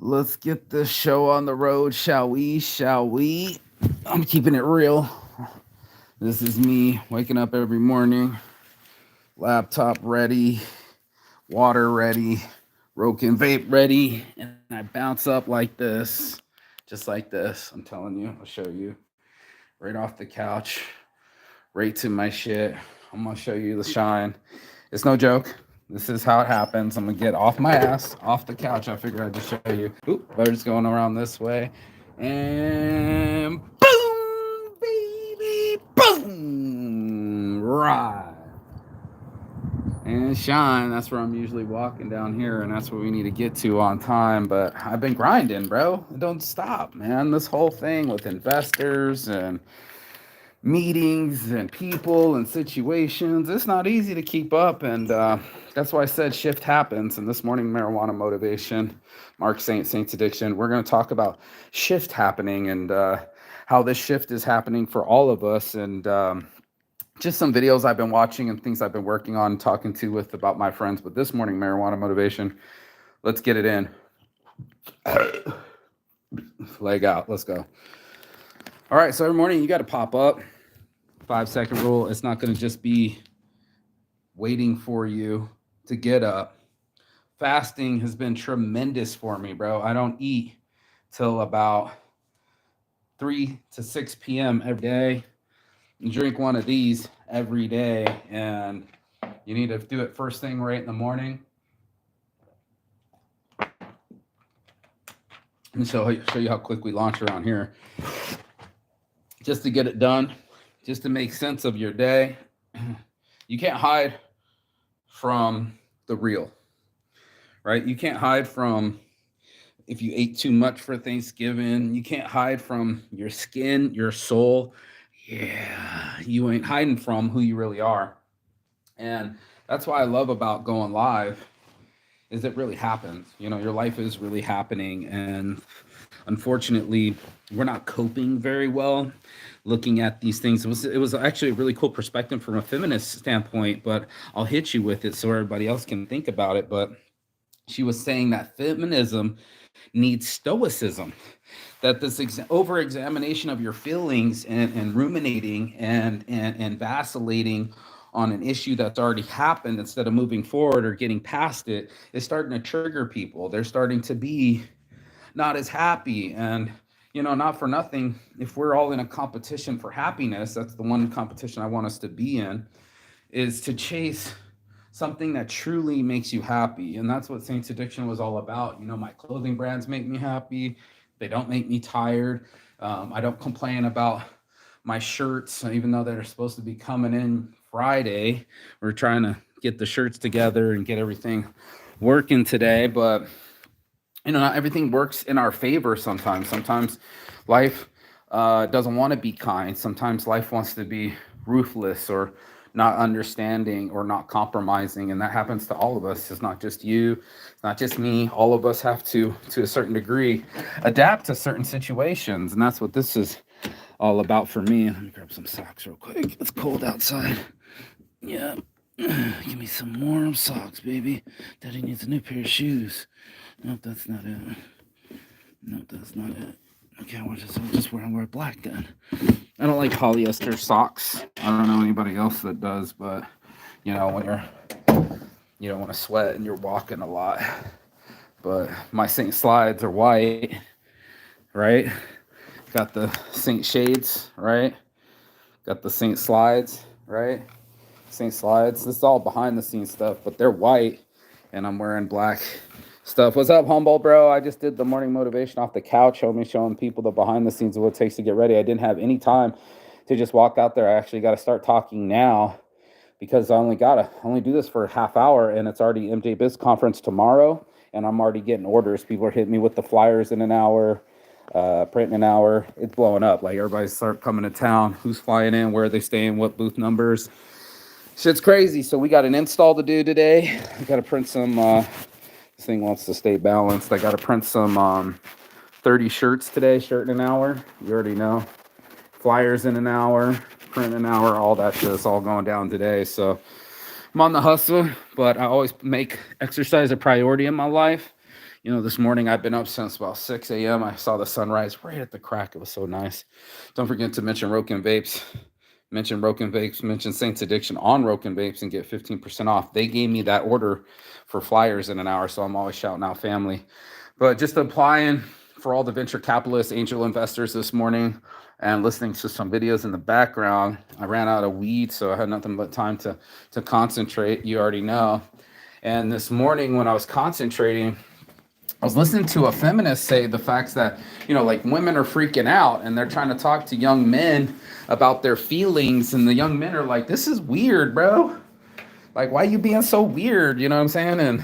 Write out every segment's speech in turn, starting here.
Let's get this show on the road, shall we? Shall we? I'm keeping it real. This is me waking up every morning, laptop ready, water ready, Roken vape ready, and I bounce up like this, just like this. I'm telling you, I'll show you right off the couch, right to my shit. I'm gonna show you the shine. It's no joke. This is how it happens. I'm gonna get off my ass, off the couch. I figured I'd just show you. Oop, birds going around this way. And boom, baby, boom. Right. And shine. That's where I'm usually walking down here, and that's where we need to get to on time. But I've been grinding, bro. It don't stop, man. This whole thing with investors and meetings and people and situations. It's not easy to keep up, and that's why I said shift happens. And this morning, marijuana motivation, Mark Saints Addiction. We're going to talk about shift happening and how this shift is happening for all of us, and just some videos I've been watching and things I've been working on, talking to with about my friends. But this morning, marijuana motivation. Let's get it in. Leg out. Let's go. All right, so every morning you got to pop up. 5-second rule. It's not going to just be waiting for you to get up. Fasting has been tremendous for me, bro. I don't eat till about 3 to 6 p.m. every day. You drink one of these every day, and you need to do it first thing right in the morning. And show you how quick we launch around here. Just to get it done, just to make sense of your day. You can't hide from the real, right? You can't hide from if you ate too much for Thanksgiving. You can't hide from your skin, your soul. Yeah, you ain't hiding from who you really are. And that's why I love about going live is it really happens. You know, your life is really happening. And unfortunately, we're not coping very well looking at these things. It was actually a really cool perspective from a feminist standpoint, but I'll hit you with it so everybody else can think about it. But she was saying that feminism needs stoicism, that this over examination of your feelings and ruminating and vacillating on an issue that's already happened instead of moving forward or getting past it is starting to trigger people. They're starting to be not as happy. And you know, not for nothing, if we're all in a competition for happiness, that's the one competition I want us to be in, is to chase something that truly makes you happy. And that's what Saints Addiction was all about. You know, my clothing brands make me happy. They don't make me tired. I don't complain about my shirts, even though they're supposed to be coming in Friday. We're trying to get the shirts together and get everything working today. But, you know, not everything works in our favor sometimes. Sometimes life doesn't want to be kind. Sometimes life wants to be ruthless or not understanding or not compromising, and that happens to all of us. It's not just you, it's not just me. All of us have to a certain degree adapt to certain situations, and that's what this is all about for me. Let me grab some socks real quick. It's cold outside. Yeah. Give me some warm socks, baby. Daddy needs a new pair of shoes. Nope, that's not it. Nope, that's not it. Okay, I'll just wear black then. I don't like polyester socks. I don't know anybody else that does, but you know, when you don't want to sweat and you're walking a lot. But my Saint slides are white, right? Got the Saint shades, right? Got the Saint slides, right? Saint slides. This is all behind the scenes stuff, but they're white, and I'm wearing black stuff. What's up, Humboldt, bro? I just did the morning motivation off the couch, showing people the behind the scenes of what it takes to get ready. I didn't have any time to just walk out there. I actually got to start talking now because I only do this for a half hour, and it's already MJ Biz conference tomorrow, and I'm already getting orders. People are hitting me with the flyers in an hour, print in an hour. It's blowing up. Like everybody's start coming to town. Who's flying in? Where are they staying? What booth numbers? Shit's crazy. So we got an install to do today. I got to print some. This thing wants to stay balanced. I got to print some 30 shirts today. Shirt in an hour. You already know. Flyers in an hour. Print in an hour. All that shit is all going down today. So I'm on the hustle, but I always make exercise a priority in my life. You know, this morning I've been up since about 6 a.m. I saw the sunrise right at the crack. It was so nice. Don't forget to mention Roken Vapes. Mention Roken Vapes, mention Saints Addiction on Roken Vapes and get 15% off. They gave me that order for flyers in an hour, so I'm always shouting out family. But just applying for all the venture capitalists, angel investors this morning, and listening to some videos in the background. I ran out of weed, so I had nothing but time to concentrate. You already know. And this morning when I was concentrating, I was listening to a feminist say the facts that, you know, like women are freaking out and they're trying to talk to young men about their feelings. And the young men are like, this is weird, bro. Like, why you being so weird? You know what I'm saying? And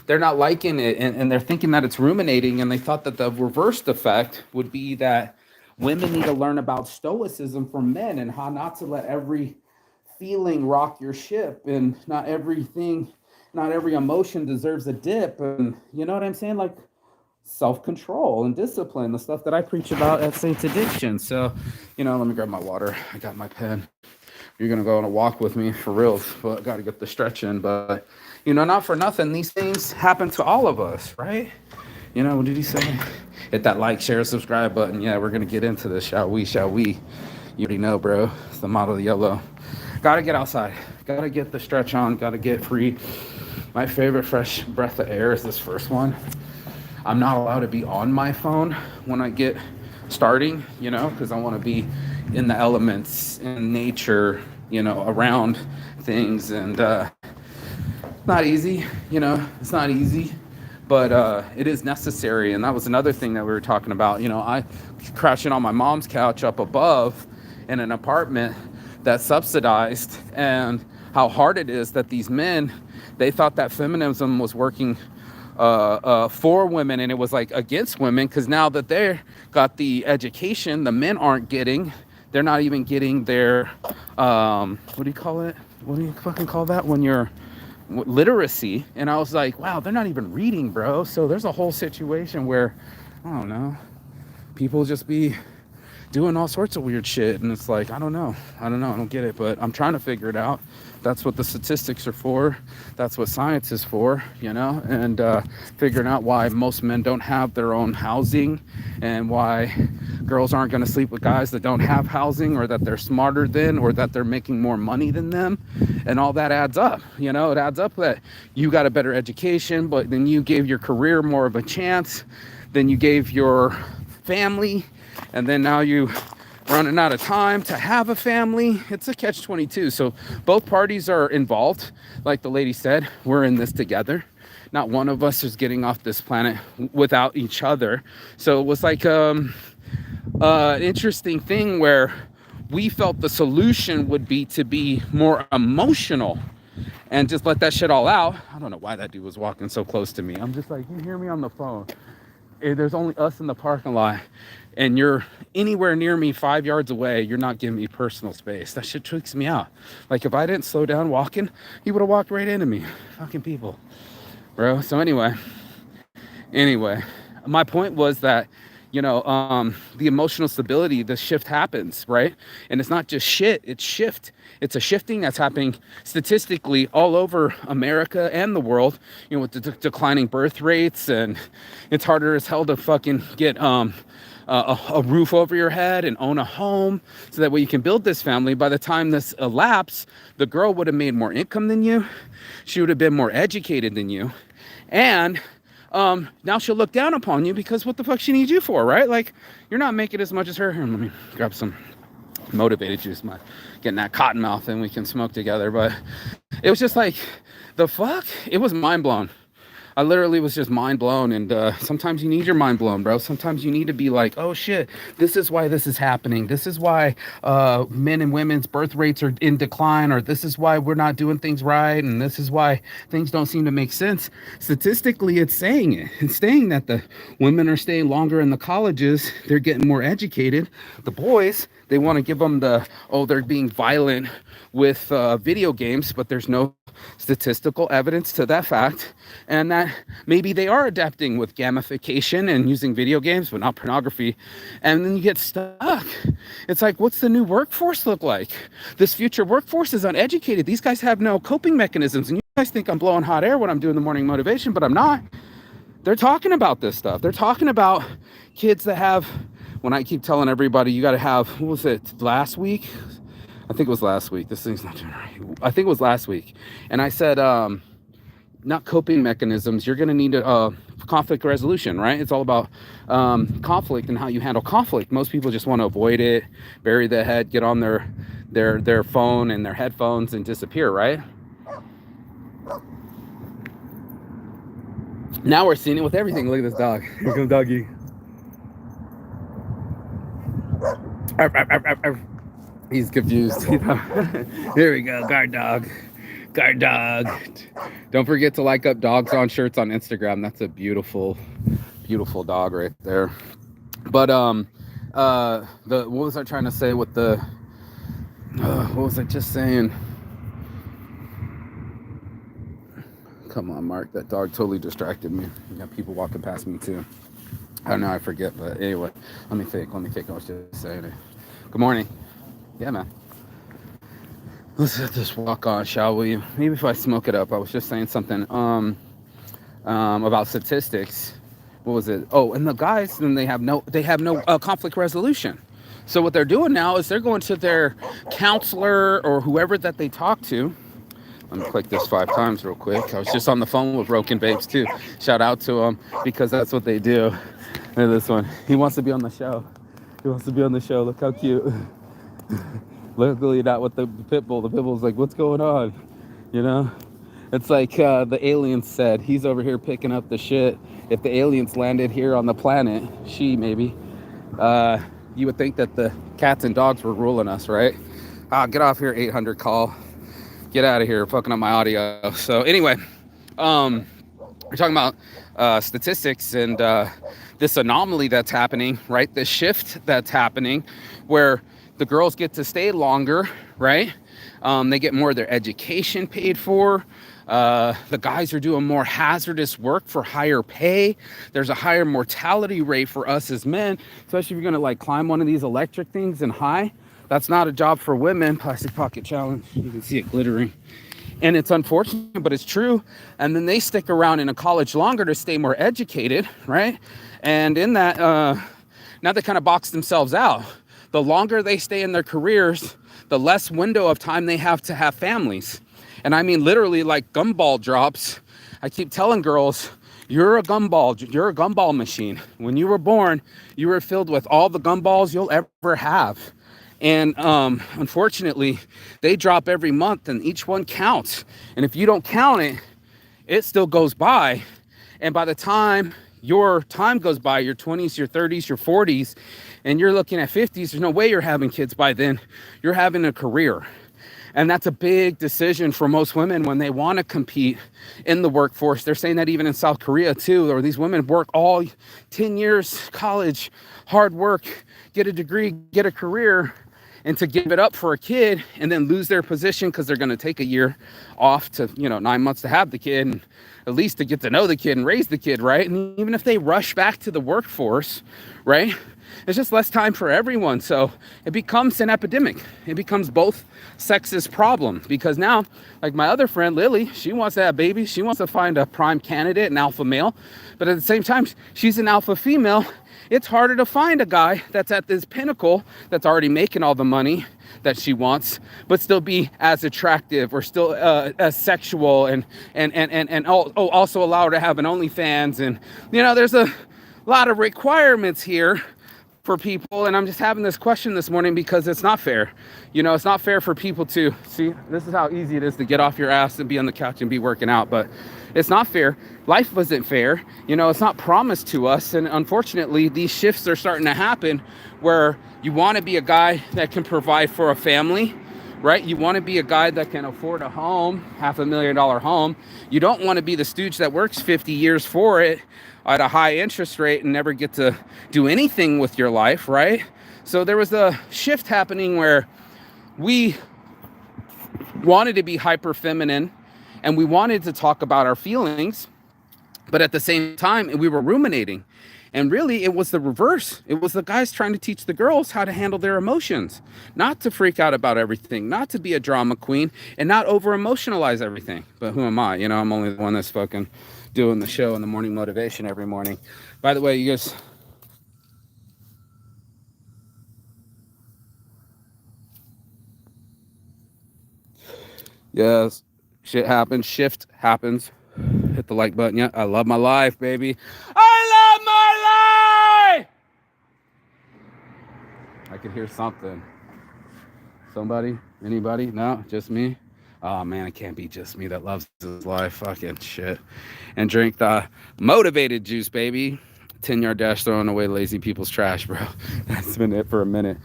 they're not liking it. And they're thinking that it's ruminating. And they thought that the reversed effect would be that women need to learn about stoicism from men and how not to let every feeling rock your ship, and not every emotion deserves a dip. And you know what I'm saying? Like self-control and discipline, the stuff that I preach about at Saints Addiction. So, you know, let me grab my water. I got my pen. You're going to go on a walk with me for real, but I got to get the stretch in. But, you know, not for nothing, these things happen to all of us, right? You know, what did he say? Hit that like, share, subscribe button. Yeah, we're going to get into this, shall we? Shall we? You already know, bro. It's the model yellow. Got to get outside. Got to get the stretch on. Got to get free. My favorite fresh breath of air is this first one. I'm not allowed to be on my phone when I get starting, you know, because I want to be in the elements, in nature, you know, around things. And not easy, you know, it's not easy, but it is necessary. And that was another thing that we were talking about. You know, I crashing on my mom's couch up above in an apartment that's subsidized, and how hard it is that these men, they thought that feminism was working for women, and it was like against women, because now that they got the education, the men aren't getting. They're not even getting their what do you call it? What do you fucking call that when you're literacy? And I was like, wow, they're not even reading, bro. So there's a whole situation where, I don't know, people just be doing all sorts of weird shit, and it's like, I don't know, I don't get it, but I'm trying to figure it out. That's what the statistics are for. That's what science is for, you know, and figuring out why most men don't have their own housing, and why girls aren't going to sleep with guys that don't have housing, or that they're smarter than, or that they're making more money than them. And all that adds up, you know. It adds up that you got a better education, but then you gave your career more of a chance, then you gave your family, and then now you running out of time to have a family. It's a catch-22. So both parties are involved. Like the lady said, we're in this together. Not one of us is getting off this planet without each other. So it was like an interesting thing where we felt the solution would be to be more emotional and just let that shit all out. I don't know why that dude was walking so close to me. I'm just like, you hear me on the phone. There's only us in the parking lot, and you're anywhere near me 5 yards away, you're not giving me personal space. That shit trips me out. Like, if I didn't slow down walking, he would have walked right into me. Fucking people, bro. So anyway, my point was that, you know, the emotional stability, the shift happens, right? And it's not just shit, it's shift. It's a shifting that's happening statistically all over America and the world, you know, with the declining birth rates, and it's harder as hell to fucking get a roof over your head and own a home, so that way you can build this family. By the time this elapsed, the girl would have made more income than you. She would have been more educated than you. And now she'll look down upon you, because what the fuck she needs you for, right? Like, you're not making as much as her. Here, let me grab some motivated juice, getting that cotton mouth, and we can smoke together. But it was just like, the fuck? It was mind blown. I literally was just mind blown. And sometimes you need your mind blown, bro. Sometimes you need to be like, oh shit, this is why this is happening. This is why men and women's birth rates are in decline, or this is why we're not doing things right, and this is why things don't seem to make sense. Statistically, it's saying it. It's saying that the women are staying longer in the colleges. They're getting more educated. The boys, they want to give them they're being violent with video games, but there's no statistical evidence to that fact. And that maybe they are adapting with gamification and using video games, but not pornography. And then you get stuck. It's like, what's the new workforce look like? This future workforce is uneducated. These guys have no coping mechanisms. And you guys think I'm blowing hot air when I'm doing the morning motivation, but I'm not. they're talking about this stuff. They're talking about kids that have, when I keep telling everybody, you got to have, what was it, last week? I think it was last week. This thing's not doing right. I think it was last week. And I said, not coping mechanisms. You're going to need a conflict resolution, right? It's all about conflict and how you handle conflict. Most people just want to avoid it, bury their head, get on their phone and their headphones and disappear, right? Now we're seeing it with everything. Look at this dog. Here comes doggy. Arf, arf, arf, arf, arf. He's confused. Here we go. Guard dog. Guard dog. Don't forget to like up Dogs on Shirts on Instagram. That's a beautiful, beautiful dog right there. But what was I trying to say with the what was I just saying? Come on, Mark. That dog totally distracted me. You got people walking past me too. I don't know, I forget, but anyway, let me think. I was just saying it. Good morning. Yeah, man. Let's let this walk on, shall we? Maybe if I smoke it up. I was just saying something about statistics. What was it? Oh, and the guys, then they have no conflict resolution. So what they're doing now is they're going to their counselor or whoever that they talk to. Let me click this 5 times real quick. I was just on the phone with Broken Babes too. Shout out to them because that's what they do. Look at this one. He wants to be on the show. Look how cute. Luckily not with the pit bull. The pit bull's like, what's going on? You know? It's like the aliens said. He's over here picking up the shit. If the aliens landed here on the planet, maybe, you would think that the cats and dogs were ruling us, right? Get off here, 800 call. Get out of here, fucking up my audio. So anyway, we're talking about statistics and this anomaly that's happening, right? This shift that's happening where the girls get to stay longer, right? They get more of their education paid for. The guys are doing more hazardous work for higher pay. There's a higher mortality rate for us as men, especially if you're gonna like climb one of these electric things and high. That's not a job for women. Plastic Pocket Challenge. You can see it glittering. And it's unfortunate, but it's true. And then they stick around in a college longer to stay more educated, right? And in that, now they kind of box themselves out. The longer they stay in their careers, the less window of time they have to have families. And I mean literally like gumball drops. I keep telling girls, you're a gumball machine. When you were born, you were filled with all the gumballs you'll ever have. And unfortunately, they drop every month and each one counts. And if you don't count it, it still goes by. And by the time your time goes by, your 20s, your 30s, your 40s, and you're looking at 50s, there's no way you're having kids by then. You're having a career. And that's a big decision for most women when they want to compete in the workforce. They're saying that even in South Korea too, or these women work all 10 years, college, hard work, get a degree, get a career, and to give it up for a kid and then lose their position because they're going to take a year off to, 9 months to have the kid and at least to get to know the kid and raise the kid, right? And even if they rush back to the workforce, right, it's just less time for everyone. So it becomes an epidemic. It becomes both sexes problem because now, like my other friend, Lily, she wants to have babies. She wants to find a prime candidate, an alpha male. But at the same time, she's an alpha female. It's harder to find a guy that's at this pinnacle that's already making all the money that she wants, but still be as attractive or still as sexual and also allow her to have an OnlyFans. And, there's a lot of requirements here for people. And I'm just having this question this morning because it's not fair. It's not fair for people to see. This is how easy it is to get off your ass and be on the couch and be working out. But it's not fair. Life wasn't fair. It's not promised to us. And unfortunately, these shifts are starting to happen where you want to be a guy that can provide for a family, right? You want to be a guy that can afford a home, $500,000 home. You don't want to be the stooge that works 50 years for it at a high interest rate and never get to do anything with your life, right? So there was a shift happening where we wanted to be hyper feminine and we wanted to talk about our feelings, but at the same time, we were ruminating. And really, it was the reverse. It was the guys trying to teach the girls how to handle their emotions, not to freak out about everything, not to be a drama queen, and not over-emotionalize everything. But who am I? I'm only the one that's fucking doing the show in the morning motivation every morning. By the way, you guys. Yes, shit happens. Shift happens. Hit the like button. Yeah, I love my life, baby. I love my life. I could hear something. Somebody? Anybody? No, just me. Oh man, it can't be just me that loves his life. Fucking shit. And drink the motivated juice, baby. 10-yard dash throwing away lazy people's trash, bro. That's been it for a minute.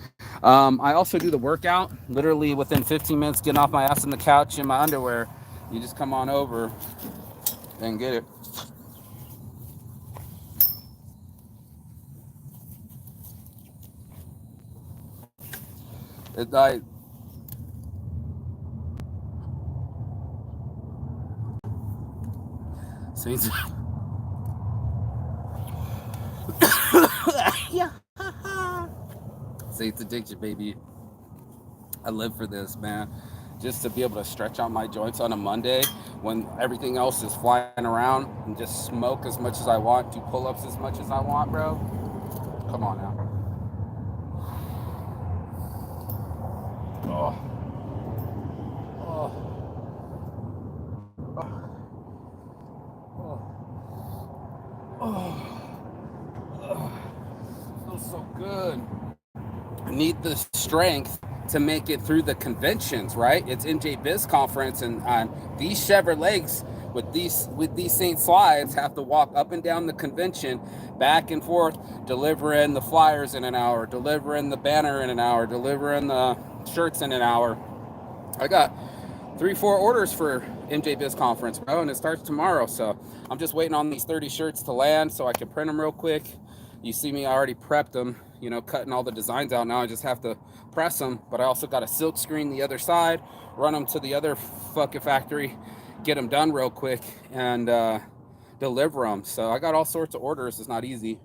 I also do the workout. Literally within 15 minutes, getting off my ass on the couch in my underwear. You just come on over and get it. It's like Saints. Yeah. Saints addiction, baby. I live for this, man. Just to be able to stretch out my joints on a Monday when everything else is flying around and just smoke as much as I want, do pull-ups as much as I want, bro. Come on now. Oh. Oh. Oh. Oh. Feels so good. I need the strength to make it through the conventions, right? It's NJ Biz conference, and these Chevrolets with these Saint slides have to walk up and down the convention, back and forth, delivering the flyers in an hour, delivering the banner in an hour, delivering the shirts in an hour. I got 3-4 orders for NJ Biz conference, bro, and it starts tomorrow. So I'm just waiting on these 30 shirts to land so I can print them real quick. You see me, I already prepped them, you know, cutting all the designs out. Now I just have to press them, but I also got a silk screen the other side, run them to the other fucking factory, get them done real quick, and deliver them. So I got all sorts of orders. It's not easy.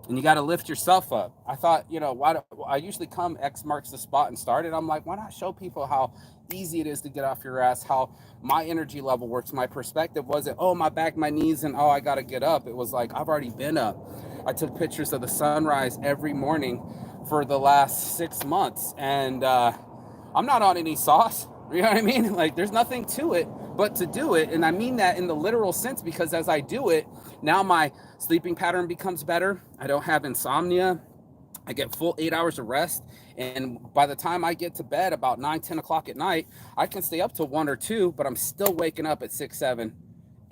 And you got to lift yourself up. I thought, you know, why do, I usually come X marks the spot and start it. I'm like, why not show people how easy it is to get off your ass, how my energy level works. My perspective wasn't, oh, my back, my knees, and oh, I got to get up. It was like, I've already been up. I took pictures of the sunrise every morning for the last 6 months. And I'm not on any sauce. You know what I mean? Like, there's nothing to it but to do it. And I mean that in the literal sense, because as I do it, now my sleeping pattern becomes better. I don't have insomnia. I get full 8 hours of rest. And by the time I get to bed about 9-10 o'clock at night, I can stay up to 1 or 2, but I'm still waking up at 6-7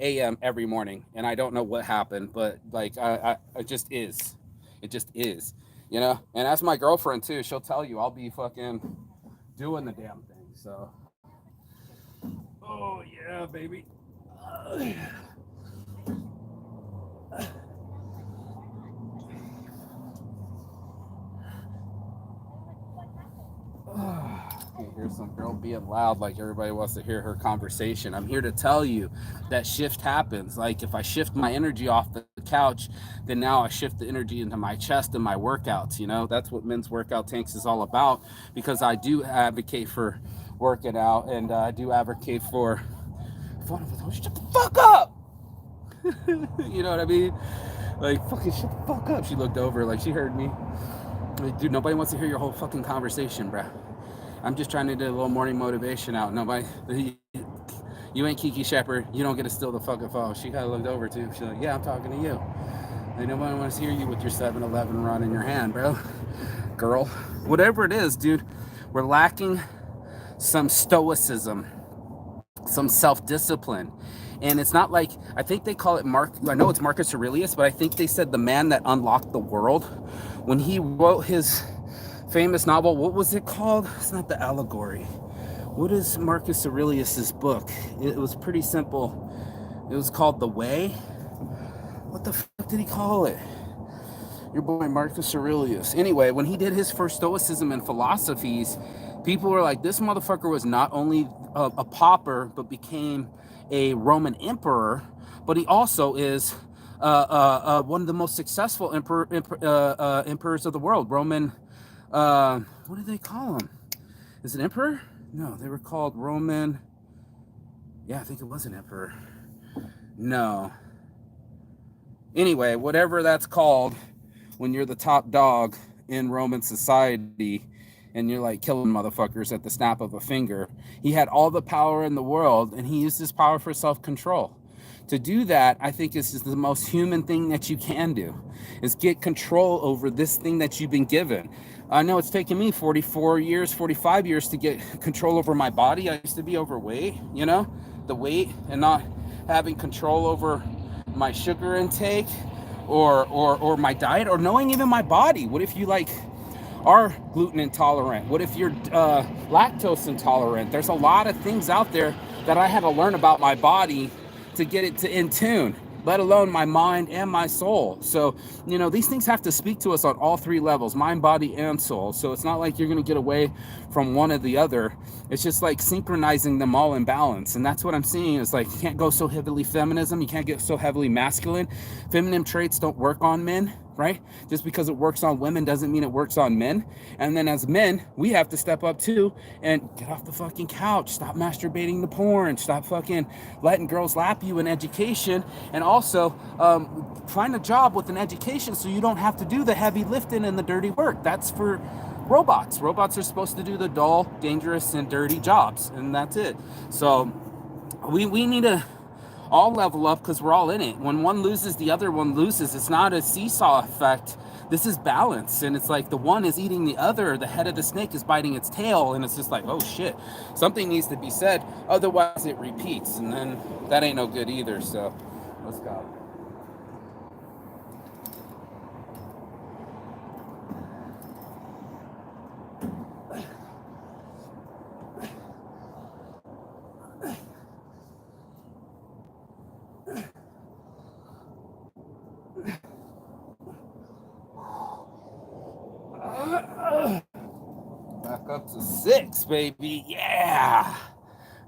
a.m. every morning. And I don't know what happened, but like, it just is. It just is, you know? And that's my girlfriend too. She'll tell you I'll be fucking doing the damn thing. So, oh yeah, baby. You hear some girl being loud, like everybody wants to hear her conversation. I'm here to tell you that shift happens. Like if I shift my energy off the couch, then now I shift the energy into my chest and my workouts. You know, that's what Men's Workout Tanks is all about, because I do advocate for working out, and I do advocate for shut the fuck up. You know what I mean? Like, fucking shut the fuck up. She looked over like she heard me. Like, dude, nobody wants to hear your whole fucking conversation, bro. I'm just trying to do a little morning motivation out. Nobody, you ain't Kiki Shepard. You don't get to steal the fucking phone. She kind of looked over too. She's like, yeah, I'm talking to you. And nobody wants to hear you with your 7-Eleven run in your hand, bro. Girl, whatever it is, dude, we're lacking some stoicism, some self-discipline. And it's not like, I think they call it I know it's Marcus Aurelius, but I think they said the man that unlocked the world. When he wrote his famous novel, what was it called? It's not The Allegory. What is Marcus Aurelius's book? It was pretty simple. It was called The Way. What the fuck did he call it? Your boy Marcus Aurelius. Anyway, when he did his first Stoicism and philosophies, people were like, this motherfucker was not only a pauper, but became a Roman emperor, but he also is one of the most successful emperors of the world, Roman. What do they call him? Is it emperor? No, they were called Roman. Yeah, I think it was an emperor. No. Anyway, whatever that's called, when you're the top dog in Roman society and you're like killing motherfuckers at the snap of a finger, he had all the power in the world, and he used his power for self-control. To do that, I think is the most human thing that you can do, is get control over this thing that you've been given. I know it's taken me 44 years, 45 years to get control over my body. I used to be overweight, you know, the weight, and not having control over my sugar intake or my diet, or knowing even my body. What if you like are gluten intolerant? What if you're lactose intolerant? There's a lot of things out there that I had to learn about my body to get it to in tune, let alone my mind and my soul. So, you know, these things have to speak to us on all three levels, mind, body, and soul. So it's not like you're going to get away from one or the other. It's just like synchronizing them all in balance. And that's what I'm seeing is like, you can't go so heavily feminism. You can't get so heavily masculine. Feminine traits don't work on men, right? Just because it works on women doesn't mean it works on men. And then as men, we have to step up too and get off the fucking couch, stop masturbating to porn, stop fucking letting girls lap you in education, and also find a job with an education so you don't have to do the heavy lifting and the dirty work. That's for robots. Robots are supposed to do the dull, dangerous, and dirty jobs, and that's it. So we need to all level up, because we're all in it. When one loses, the other one loses. It's not a seesaw effect. This is balance, and it's like the one is eating the other. The head of the snake is biting its tail, and it's just like, oh shit, something needs to be said, otherwise it repeats, and then that ain't no good either. So let's go. Back up to 6, baby. Yeah.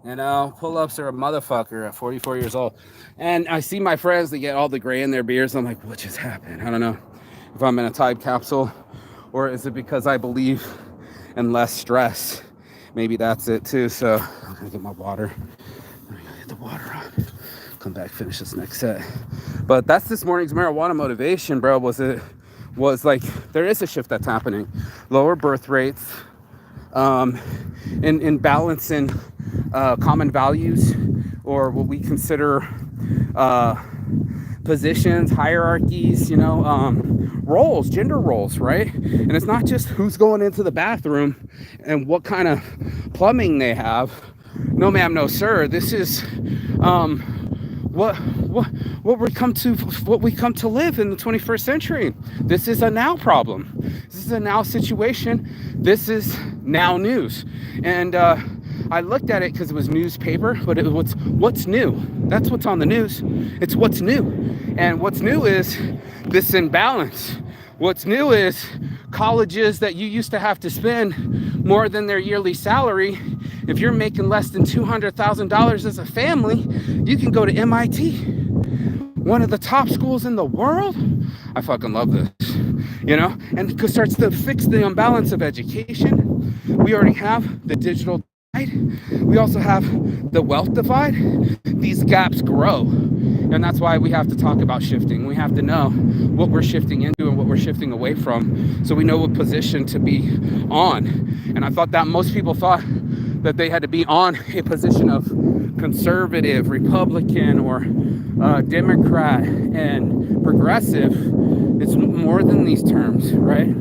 You know, pull-ups are a motherfucker at 44 years old. And I see my friends, they get all the gray in their beards. I'm like, what just happened? I don't know if I'm in a time capsule, or is it because I believe in less stress? Maybe that's it too. So I'm gonna get my water. I'm gonna get the water on. Come back, finish this next set. But that's this morning's marijuana motivation, bro. Was like, there is a shift that's happening. Lower birth rates, in balancing common values, or what we consider positions, hierarchies, you know, roles, gender roles, right? And it's not just who's going into the bathroom and what kind of plumbing they have. No ma'am, no sir. This is what we come to live in the 21st century. This is a now problem. This is a now situation. This is now news. And I looked at it because it was newspaper, but it was what's new. That's what's on the news. It's what's new. And what's new is this imbalance. What's new is colleges that you used to have to spend more than their yearly salary. If you're making less than $200,000 as a family, you can go to MIT, one of the top schools in the world. I fucking love this, you know, and it starts to fix the imbalance of education. We already have the digital divide. We also have the wealth divide. These gaps grow. And that's why we have to talk about shifting. We have to know what we're shifting into and what we're shifting away from, so we know what position to be on. And I thought that most people thought that they had to be on a position of conservative, Republican, or Democrat and progressive. It's more than these terms, right?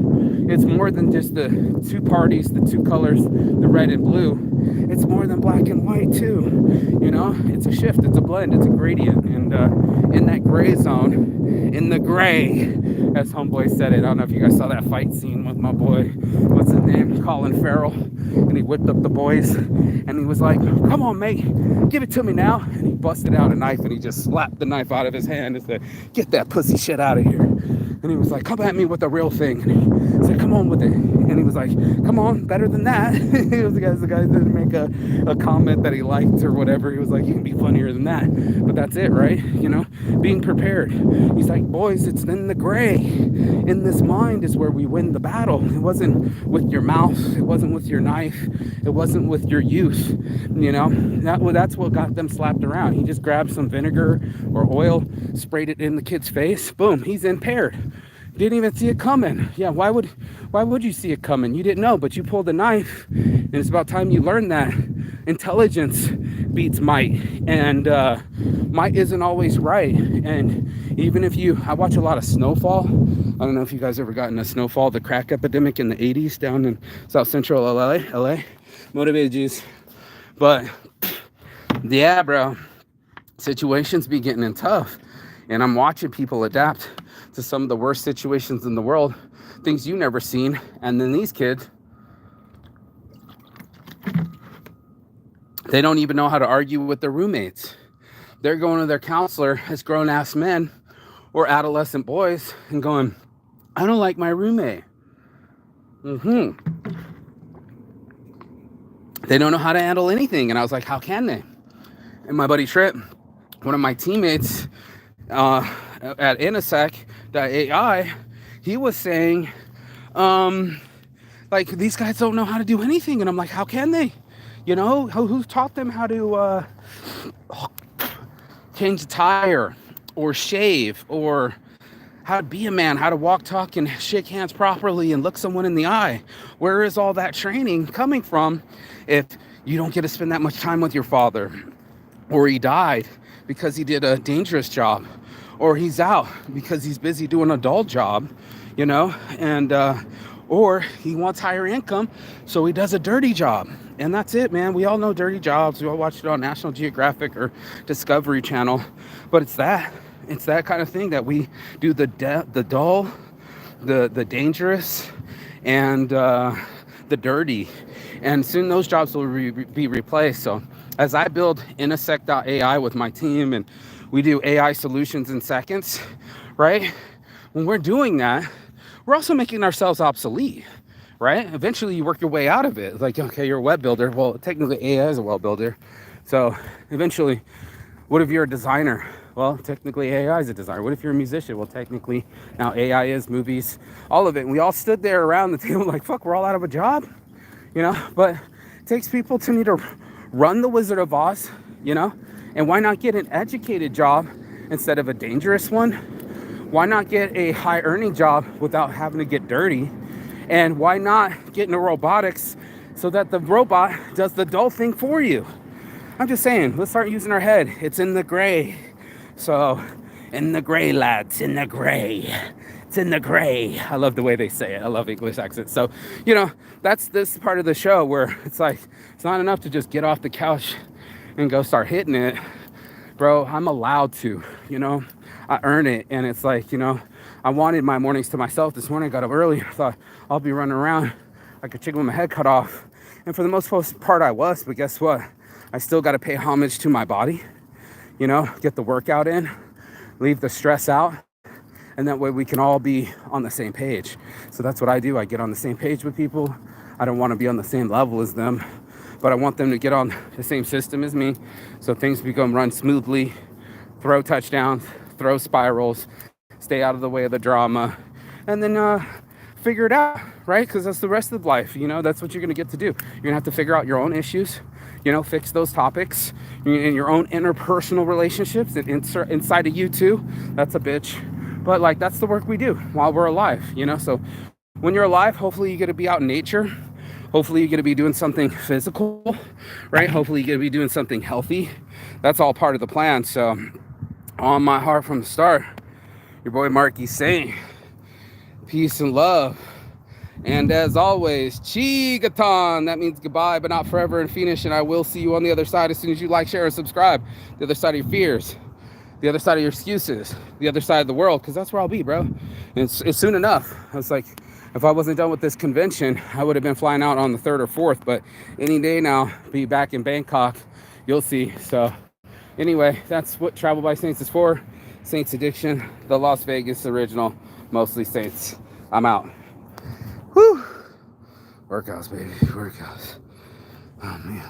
It's more than just the two parties, the two colors, the red and blue. It's more than black and white too. You know, it's a shift, it's a blend, it's a gradient. And in that gray zone, in the gray, as Homeboy said it, I don't know if you guys saw that fight scene with my boy, what's his name, Colin Farrell, and he whipped up the boys, and he was like, come on, mate, give it to me now. And he busted out a knife, and he just slapped the knife out of his hand and said, get that pussy shit out of here. And he was like, come at me with the real thing. And he said, come on with it. And he was like, come on, better than that. It was the guy didn't make a comment that he liked or whatever. He was like, you can be funnier than that. But that's it, right? You know, being prepared. He's like, boys, it's in the gray. In this mind is where we win the battle. It wasn't with your mouth. It wasn't with your knife. It wasn't with your youth. You know, that's what got them slapped around. He just grabbed some vinegar or oil, sprayed it in the kid's face. Boom, he's impaired. Didn't even see it coming. Yeah, why would you see it coming? You didn't know, but you pulled a knife, and it's about time you learned that intelligence beats might, and might isn't always right. And even if I watch a lot of Snowfall. I don't know if you guys ever gotten a Snowfall, the crack epidemic in the 80s down in South Central LA, motivated G's. But yeah, bro, situations be getting in tough, and I'm watching people adapt to some of the worst situations in the world, things you never seen. And then these kids, they don't even know how to argue with their roommates. They're going to their counselor as grown-ass men or adolescent boys and going, I don't like my roommate. They don't know how to handle anything. And I was like, how can they? And my buddy Trip, one of my teammates at Intersect.ai, he was saying, like, these guys don't know how to do anything. And I'm like, how can they? You know, who taught them how to change a tire or shave or how to be a man, how to walk, talk, and shake hands properly and look someone in the eye? Where is all that training coming from if you don't get to spend that much time with your father, or he died because he did a dangerous job, or he's out because he's busy doing a dull job, you know, and or he wants higher income, so he does a dirty job. And that's it, man. We all know dirty jobs. We all watch it on National Geographic or Discovery Channel. But it's that kind of thing that we do, the dull, the dangerous, and the dirty. And soon those jobs will be replaced. So as I build Intersect.ai with my team, and we do AI solutions in seconds, right? When we're doing that, we're also making ourselves obsolete, right? Eventually you work your way out of it. Like, okay, you're a web builder. Well, technically AI is a web builder. So eventually, what if you're a designer? Well, technically AI is a designer. What if you're a musician? Well, technically now AI is movies, all of it. And we all stood there around the table like, fuck, we're all out of a job, you know? But it takes people to need to run the Wizard of Oz, you know? And why not get an educated job instead of a dangerous one? Why not get a high earning job without having to get dirty? And why not get into robotics so that the robot does the dull thing for you? I'm just saying, let's start using our head. It's in the gray. So, in the gray, lads, in the gray. It's in the gray. I love the way they say it. I love English accents. So, you know, that's this part of the show where it's like, it's not enough to just get off the couch and go start hitting it. Bro, I'm allowed to, you know, I earn it. And it's like, you know, I wanted my mornings to myself. This morning I got up early. I thought I'll be running around like a chicken with my head cut off. And for the most part I was, but guess what? I still got to pay homage to my body, you know, get the workout in, leave the stress out. And that way we can all be on the same page. So that's what I do. I get on the same page with people. I don't want to be on the same level as them, but I want them to get on the same system as me. So things become run smoothly, throw touchdowns, throw spirals, stay out of the way of the drama, and then figure it out, right? Because that's the rest of life, you know, that's what you're going to get to do. You're going to have to figure out your own issues, you know, fix those topics in your own interpersonal relationships and inside of you too. That's a bitch. But like, that's the work we do while we're alive, you know? So when you're alive, hopefully you get to be out in nature. Hopefully you're going to be doing something physical, right? Hopefully you're going to be doing something healthy. That's all part of the plan. So on my heart from the start, your boy Marky saying peace and love. And as always, Chigaton. That means goodbye, but not forever and finish. And I will see you on the other side as soon as you like, share, and subscribe. The other side of your fears, the other side of your excuses, the other side of the world, because that's where I'll be, bro. And it's soon enough. It's like, if I wasn't done with this convention, I would have been flying out on the 3rd or 4th, but any day now, be back in Bangkok, you'll see. So anyway, that's what Travel by Saints is for. Saints Addiction, the Las Vegas original, mostly Saints. I'm out. Whew. Workouts, baby. Workouts. Oh, man.